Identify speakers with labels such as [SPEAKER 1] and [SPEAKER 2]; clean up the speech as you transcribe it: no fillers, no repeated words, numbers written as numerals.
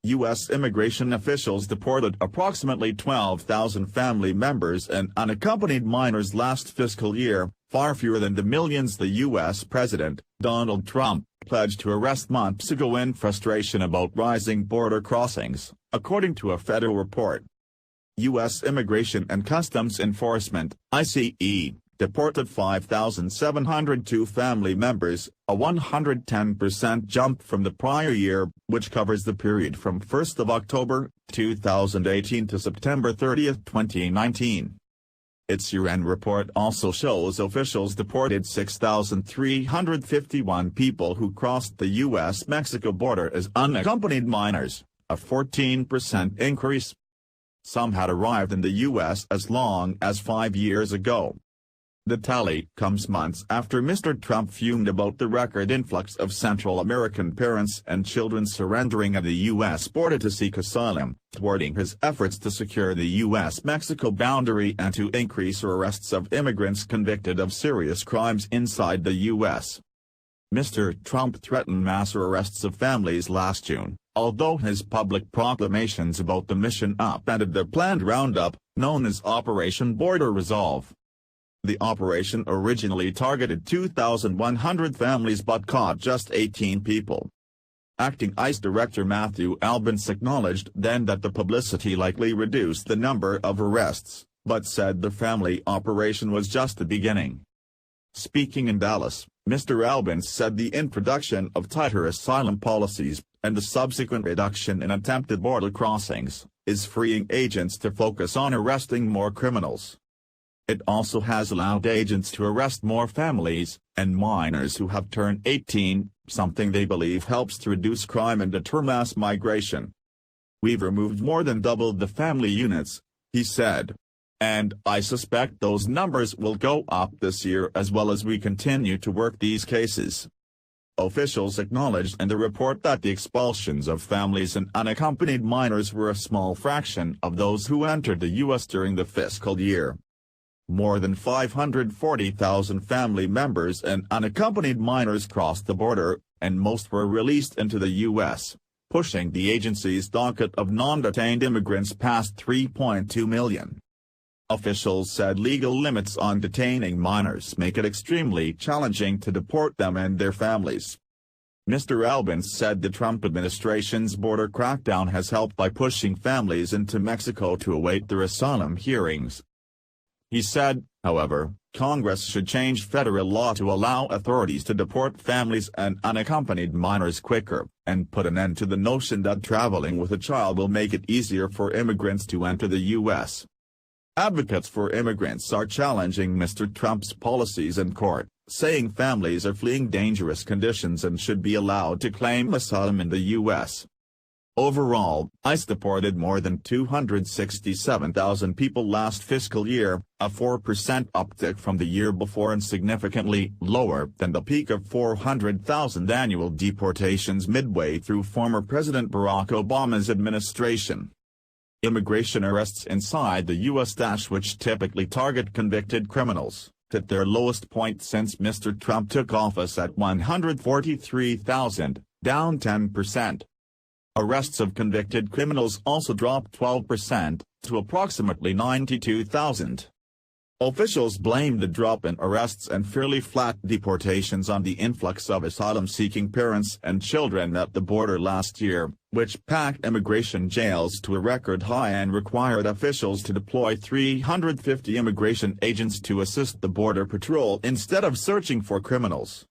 [SPEAKER 1] U.S. immigration officials deported approximately 12,000 family members and unaccompanied minors last fiscal year, far fewer than the millions the U.S. President, Donald Trump, pledged to arrest months ago in frustration about rising border crossings, according to a federal report. U.S. Immigration and Customs Enforcement, ICE, deported 5,702 family members, a 110% jump from the prior year, which covers the period from 1 October, 2018 to September 30, 2019. Its year-end report also shows officials deported 6,351 people who crossed the U.S.-Mexico border as unaccompanied minors, a 14% increase. Some had arrived in the U.S. as long as 5 years ago. The tally comes months after Mr. Trump fumed about the record influx of Central American parents and children surrendering at the U.S. border to seek asylum, thwarting his efforts to secure the U.S.-Mexico boundary and to increase arrests of immigrants convicted of serious crimes inside the U.S. Mr. Trump threatened mass arrests of families last June, although his public proclamations about the mission upended their planned roundup, known as Operation Border Resolve. The operation originally targeted 2,100 families but caught just 18 people. Acting ICE Director Matthew Albence acknowledged then that the publicity likely reduced the number of arrests, but said the family operation was just the beginning. Speaking in Dallas, Mr. Albence said the introduction of tighter asylum policies, and the subsequent reduction in attempted border crossings, is freeing agents to focus on arresting more criminals. It also has allowed agents to arrest more families and minors who have turned 18, something they believe helps to reduce crime and deter mass migration. "We've removed more than double the family units," he said. "And I suspect those numbers will go up this year as well as we continue to work these cases." Officials acknowledged in the report that the expulsions of families and unaccompanied minors were a small fraction of those who entered the U.S. during the fiscal year. More than 540,000 family members and unaccompanied minors crossed the border, and most were released into the U.S., pushing the agency's docket of non-detained immigrants past 3.2 million. Officials said legal limits on detaining minors make it extremely challenging to deport them and their families. Mr. Albence said the Trump administration's border crackdown has helped by pushing families into Mexico to await their asylum hearings. He said, however, Congress should change federal law to allow authorities to deport families and unaccompanied minors quicker, and put an end to the notion that traveling with a child will make it easier for immigrants to enter the U.S. Advocates for immigrants are challenging Mr. Trump's policies in court, saying families are fleeing dangerous conditions and should be allowed to claim asylum in the U.S. Overall, ICE deported more than 267,000 people last fiscal year, a 4% uptick from the year before and significantly lower than the peak of 400,000 annual deportations midway through former President Barack Obama's administration. Immigration arrests inside the U.S., which typically target convicted criminals, hit their lowest point since Mr. Trump took office at 143,000, down 10%. Arrests of convicted criminals also dropped 12%, to approximately 92,000. Officials blamed the drop in arrests and fairly flat deportations on the influx of asylum-seeking parents and children at the border last year, which packed immigration jails to a record high and required officials to deploy 350 immigration agents to assist the Border Patrol instead of searching for criminals.